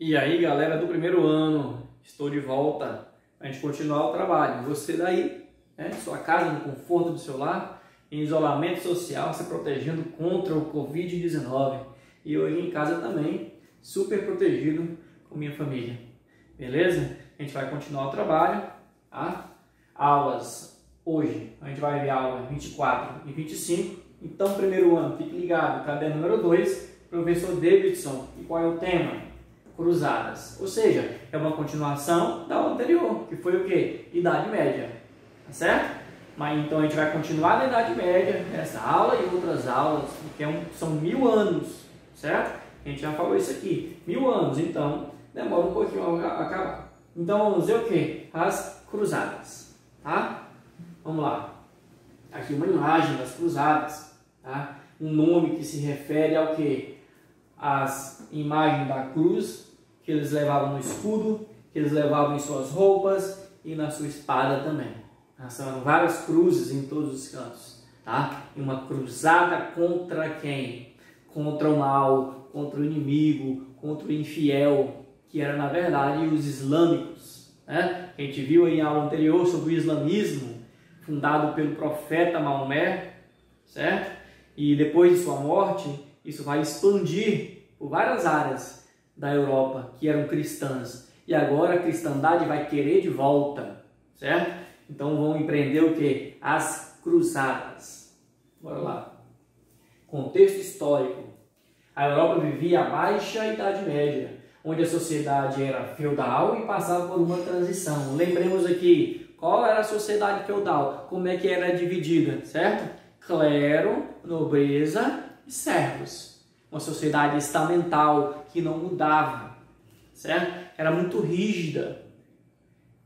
E aí, galera do primeiro ano, estou de volta para a gente continuar o trabalho. Você daí, sua casa, no conforto do seu lar, em isolamento social, se protegendo contra o Covid-19. E hoje em casa também, super protegido com minha família. Beleza? A gente vai continuar o trabalho, tá? Aulas hoje, a gente vai ver a aula 24 e 25. Então, primeiro ano, fique ligado, caderno número 2, professor Davidson. E qual é o tema? Cruzadas, ou seja, é uma continuação da aula anterior, que foi o que? Idade Média, tá certo? Mas então a gente vai continuar na Idade Média, nessa aula e outras aulas, porque são 1000 anos, certo? A gente já falou isso aqui, 1000 anos, então demora um pouquinho a acabar. Então vamos ver o que? As cruzadas, tá? Vamos lá. Aqui uma imagem das cruzadas, tá? Um nome que se refere ao que? As imagens da cruz que eles levavam no escudo, que eles levavam em suas roupas e na sua espada também. São várias cruzes em todos os cantos, tá? E uma cruzada contra quem? Contra o mal, contra o inimigo, contra o infiel, que era na verdade os islâmicos, né? A gente viu em aula anterior sobre o islamismo, fundado pelo profeta Maomé, certo? E depois de sua morte, isso vai expandir por várias áreas da Europa que eram cristãs. E agora a cristandade vai querer de volta, certo? Então vão empreender o que? As cruzadas. Bora lá. Contexto histórico. A Europa vivia a Baixa Idade Média, onde a sociedade era feudal e passava por uma transição. Lembremos aqui, qual era a sociedade feudal? Como é que era dividida, certo? Clero, nobreza e servos. Uma sociedade estamental que não mudava, certo? Era muito rígida.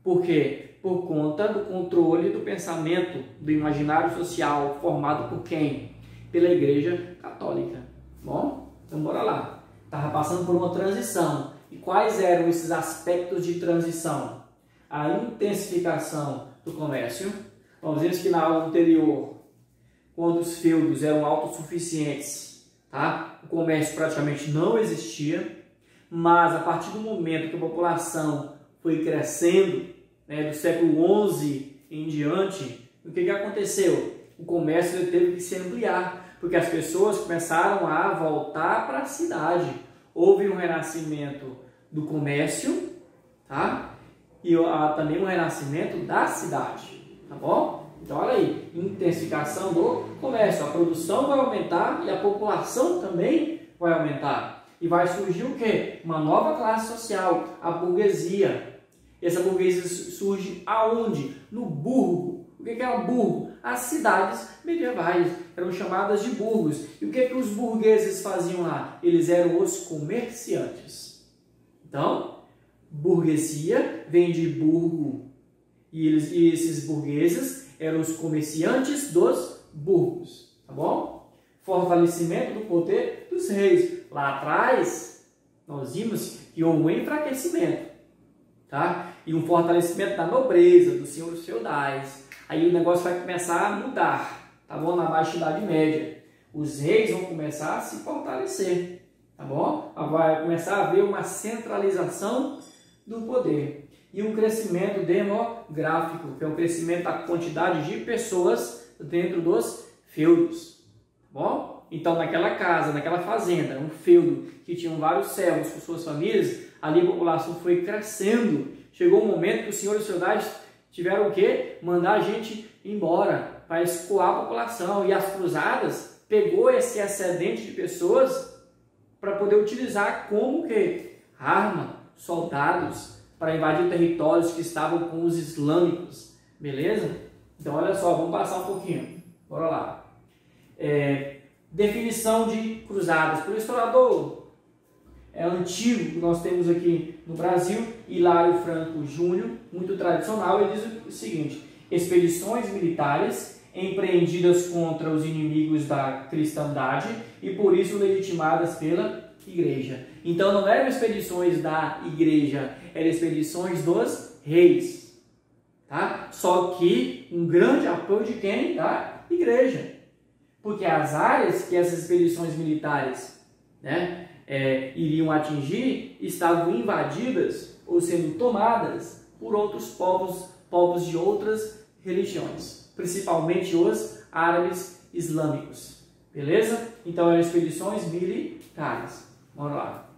Por quê? Por conta do controle do pensamento, do imaginário social, formado por quem? Pela Igreja Católica. Bom, então bora lá. Estava passando por uma transição. E quais eram esses aspectos de transição? A intensificação do comércio. Nós vimos que na aula anterior, quando os feudos eram autossuficientes, tá? O comércio praticamente não existia, mas a partir do momento que a população foi crescendo, do século XI em diante, o que aconteceu? O comércio teve que se ampliar, porque as pessoas começaram a voltar para a cidade. Houve um renascimento do comércio, tá? E também um renascimento da cidade, tá bom? Então, olha aí, intensificação do comércio. A produção vai aumentar e a população também vai aumentar. E vai surgir o quê? Uma nova classe social, a burguesia. E essa burguesia surge aonde? No burgo. O que era burgo? As cidades medievais eram chamadas de burgos. E o que os burgueses faziam lá? Eles eram os comerciantes. Então, burguesia vem de burgo. E esses burgueses eram os comerciantes dos burgos, tá bom? Fortalecimento do poder dos reis. Lá atrás, nós vimos que houve um enfraquecimento, tá? E um fortalecimento da nobreza, dos senhores feudais. Aí o negócio vai começar a mudar, tá bom? Na Baixa Idade Média. Os reis vão começar a se fortalecer, tá bom? Vai começar a haver uma centralização do poder. E um crescimento demográfico, que é um crescimento da quantidade de pessoas dentro dos feudos. Tá bom? Então, naquela casa, naquela fazenda, um feudo que tinham vários servos com suas famílias, ali a população foi crescendo. Chegou um momento que os senhores feudais tiveram o quê? Mandar a gente embora para escoar a população. E as cruzadas pegou esse excedente de pessoas para poder utilizar como que? Arma, soldados, para invadir territórios que estavam com os islâmicos, beleza? Então, olha só, vamos passar um pouquinho. Bora lá. Definição de cruzadas. Por historiador antigo que nós temos aqui no Brasil, Hilário Franco Júnior, muito tradicional, ele diz o seguinte: expedições militares empreendidas contra os inimigos da cristandade e por isso legitimadas pela Igreja. Então não eram expedições da Igreja, eram expedições dos reis, tá? Só que um grande apoio de quem? Da Igreja. Porque as áreas que essas expedições militares iriam atingir estavam invadidas ou sendo tomadas por outros povos de outras religiões, principalmente os árabes islâmicos. Beleza? Então eram expedições militares. Vamos lá.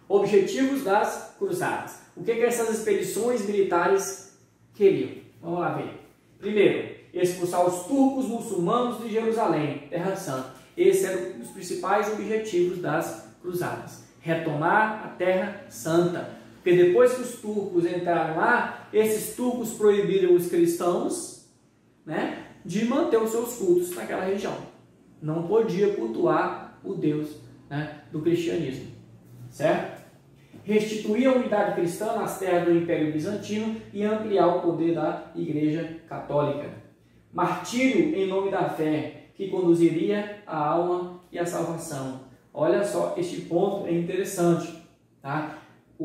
Objetivos das cruzadas. O que essas expedições militares queriam? Vamos lá ver. Primeiro, expulsar os turcos muçulmanos de Jerusalém, Terra Santa. Esse era um dos principais objetivos das cruzadas. Retomar a Terra Santa. Porque depois que os turcos entraram lá, esses turcos proibiram os cristãos, né, de manter os seus cultos naquela região. Não podia cultuar o Deus, né, do cristianismo. Certo? Restituir a unidade cristã nas terras do Império Bizantino e ampliar o poder da Igreja Católica. Martírio em nome da fé, que conduziria a alma e a salvação. Olha só, este ponto é interessante. Tá?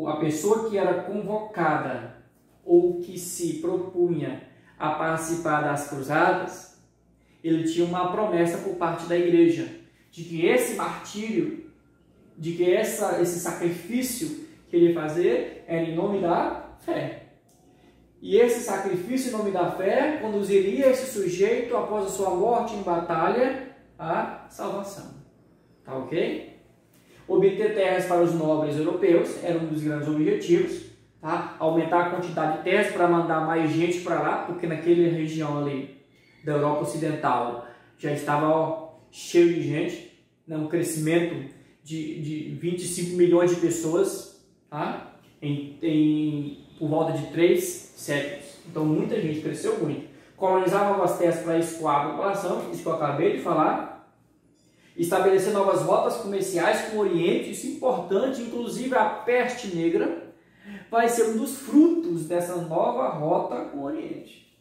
A pessoa que era convocada ou que se propunha a participar das cruzadas, ele tinha uma promessa por parte da igreja, de que esse martírio, de que esse sacrifício que ele ia fazer era em nome da fé. E esse sacrifício em nome da fé conduziria esse sujeito, após a sua morte em batalha, à salvação. Tá ok? Obter terras para os nobres europeus era um dos grandes objetivos. Tá? Aumentar a quantidade de terras para mandar mais gente para lá, porque naquela região ali da Europa Ocidental já estava cheio de gente, né? Um crescimento de 25 milhões de pessoas, tá? Por volta de 3 séculos. Então muita gente, cresceu muito. Colonizar novas terras para escoar a população, isso que eu acabei de falar. Estabelecer novas rotas comerciais com o Oriente, isso é importante, inclusive a peste negra vai ser um dos frutos dessa nova rota com o Oriente.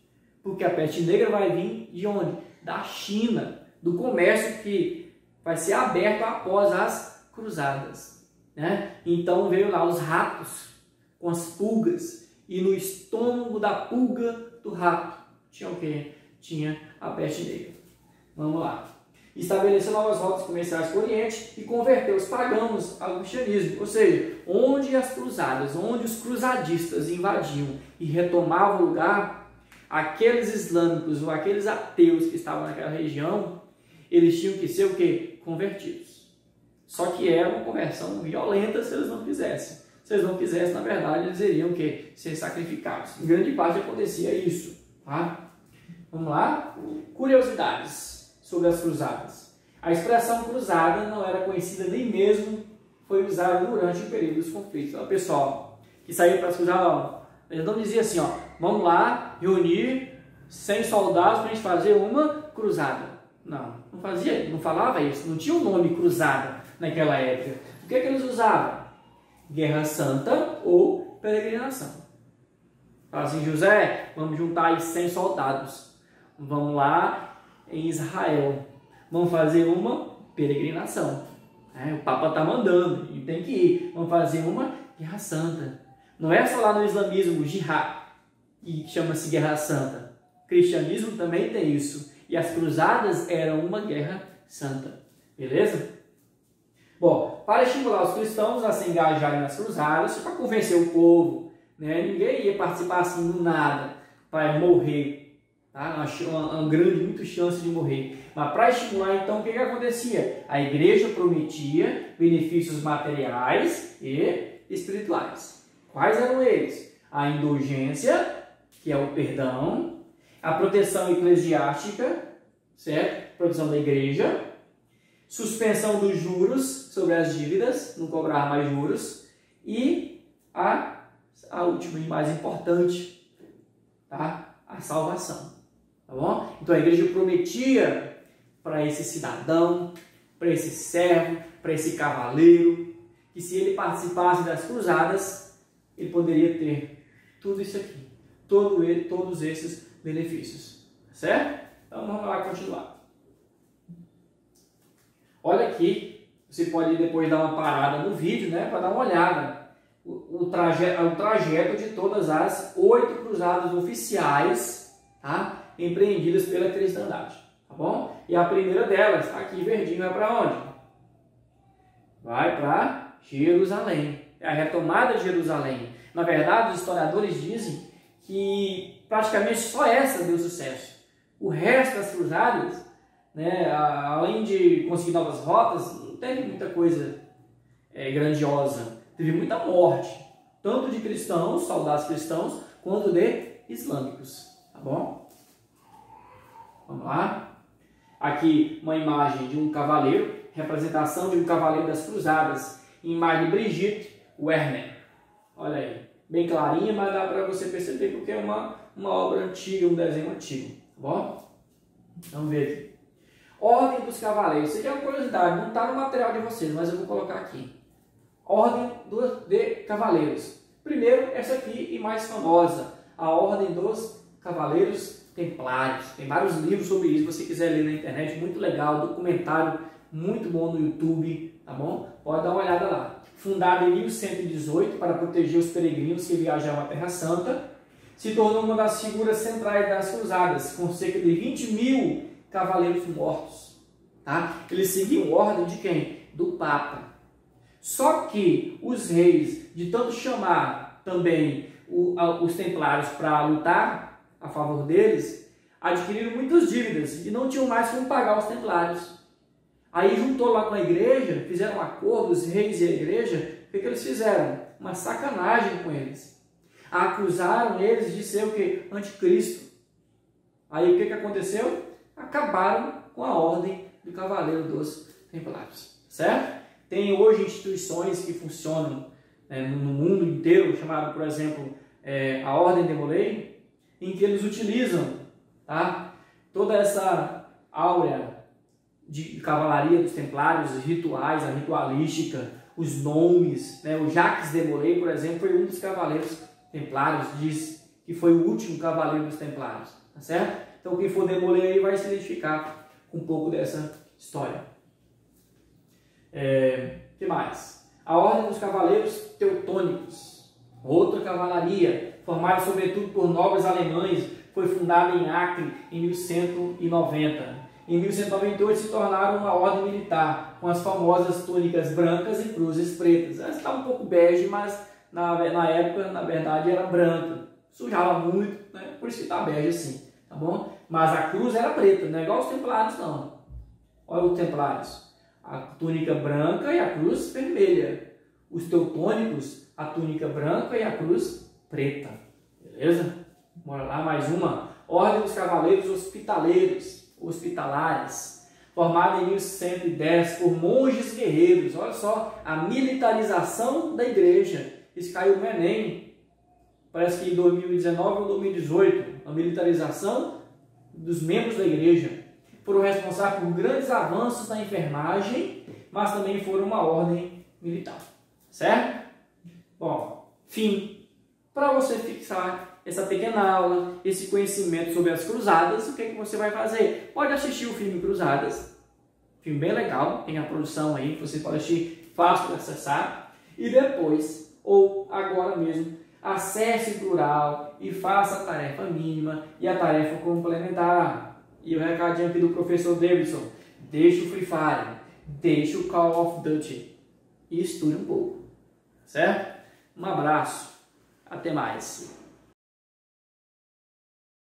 Porque a peste negra vai vir de onde? Da China, do comércio que vai ser aberto após as cruzadas. Né? Então veio lá os ratos com as pulgas, e no estômago da pulga do rato tinha o quê? Tinha a peste negra. Vamos lá. Estabelecer novas rotas comerciais com o Oriente e converter os pagãos ao cristianismo. Ou seja, onde as cruzadas, onde os cruzadistas invadiam e retomavam o lugar, aqueles islâmicos ou aqueles ateus que estavam naquela região, eles tinham que ser o quê? Convertidos. Só que era uma conversão violenta se eles não quisessem. Se eles não quisessem, na verdade, eles iriam o quê? Ser sacrificados. Em grande parte acontecia isso. Tá? Vamos lá? Curiosidades sobre as cruzadas. A expressão cruzada não era conhecida nem mesmo foi usada durante o período dos conflitos. O pessoal que saía para as cruzadas, eles não diziam assim, ó, vamos lá reunir 100 soldados para a gente fazer uma cruzada. Não fazia, não falava isso, não tinha o nome cruzada naquela época. O que eles usavam? Guerra Santa ou peregrinação. Fala assim, José, vamos juntar aí 100 soldados. Vamos lá em Israel. Vamos fazer uma peregrinação. O Papa está mandando e tem que ir. Vamos fazer uma Guerra Santa. Não é só lá no islamismo, jihad, que chama-se Guerra Santa. O cristianismo também tem isso. E as cruzadas eram uma Guerra Santa. Beleza? Bom, para estimular os cristãos a se engajarem nas cruzadas, para convencer o povo, né? Ninguém ia participar assim do nada para morrer. Tá? Uma grande, muita chance de morrer. Mas para estimular, então, o que acontecia? A igreja prometia benefícios materiais e espirituais. Quais eram eles? A indulgência, que é o perdão, a proteção eclesiástica, certo? Proteção da igreja, suspensão dos juros sobre as dívidas, não cobrar mais juros, e a última e mais importante, tá? A salvação. Tá bom? Então a igreja prometia para esse cidadão, para esse servo, para esse cavaleiro, que se ele participasse das cruzadas, ele poderia ter tudo isso aqui, todos esses benefícios. Certo? Então vamos lá continuar. Olha aqui, você pode depois dar uma parada no vídeo, né, para dar uma olhada. O trajeto de todas as 8 cruzadas oficiais, tá? Empreendidas pela cristandade, tá bom? E a primeira delas, aqui verdinho, é para onde? vai para Jerusalém. É a retomada de Jerusalém. Na verdade, os historiadores dizem que praticamente só essa deu sucesso. O resto das cruzadas, né, além de conseguir novas rotas, não teve muita coisa grandiosa. Teve muita morte, tanto de cristãos, soldados cristãos, quanto de islâmicos. Tá bom? Vamos lá. Aqui uma imagem de um cavaleiro, representação de um cavaleiro das cruzadas, imagem de Brigitte Werner. Olha aí, bem clarinha, mas dá para você perceber porque é uma obra antiga, um desenho antigo. Tá bom? Vamos ver aqui. Ordem dos Cavaleiros. Isso aqui é uma curiosidade, não está no material de vocês, mas eu vou colocar aqui. Ordem de Cavaleiros. Primeiro, essa aqui e mais famosa, a Ordem dos Cavaleiros Templários. Tem vários livros sobre isso, se você quiser ler na internet, muito legal, documentário muito bom no YouTube, tá bom? Pode dar uma olhada lá. Fundada em 1118 para proteger os peregrinos que viajavam à Terra Santa, se tornou uma das figuras centrais das cruzadas, com cerca de 20.000 cavaleiros mortos. Tá? Eles seguiam ordem de quem? Do Papa. Só que os reis, de tanto chamar também os templários para lutar a favor deles, adquiriram muitas dívidas e não tinham mais como pagar os templários. Aí juntou lá com a igreja, fizeram um acordo, os reis e a igreja, o que eles fizeram? Uma sacanagem com eles. Acusaram eles de ser o que? Anticristo. Aí o que aconteceu? Acabaram com a ordem do Cavaleiro dos Templários. Certo? Tem hoje instituições que funcionam no mundo inteiro, chamado, por exemplo, a Ordem de Molay, em que eles utilizam, tá, toda essa áurea de cavalaria dos templários, os rituais, a ritualística, os nomes, né? O Jacques de Molay, por exemplo, foi um dos cavaleiros templários, diz que foi o último cavaleiro dos templários, tá certo? Então quem for de Molay aí vai se identificar com um pouco dessa história. Que mais? A Ordem dos Cavaleiros Teutônicos, outra cavalaria, formada sobretudo por nobres alemães, foi fundada em Acre em 1190. Em 1198 se tornaram uma ordem militar, com as famosas túnicas brancas e cruzes pretas. Essa está um pouco bege, mas na época, na verdade, era branca. Sujava muito, né? Por isso que está bege assim, tá bom? Mas a cruz era preta, não é igual os templários não. Olha os templários. A túnica branca e a cruz vermelha. Os teutônicos, a túnica branca e a cruz preta. Beleza? Bora lá, mais uma. Ordem dos Cavaleiros Hospitalares, formada em 1110 por monges guerreiros. Olha só, a militarização da igreja. Isso caiu no Enem, parece que em 2019 ou 2018. A militarização dos membros da igreja. Foram responsáveis por grandes avanços na enfermagem, mas também foram uma ordem militar. Certo? Bom, fim. Para você fixar essa pequena aula, esse conhecimento sobre as cruzadas, o que você vai fazer? Pode assistir o filme Cruzadas, filme bem legal, tem a produção aí, você pode assistir, fácil de acessar, e depois, ou agora mesmo, acesse o plural e faça a tarefa mínima e a tarefa complementar. E o recadinho aqui do professor Davidson, deixa o Free Fire, deixa o Call of Duty e estude um pouco, certo? Um abraço, até mais.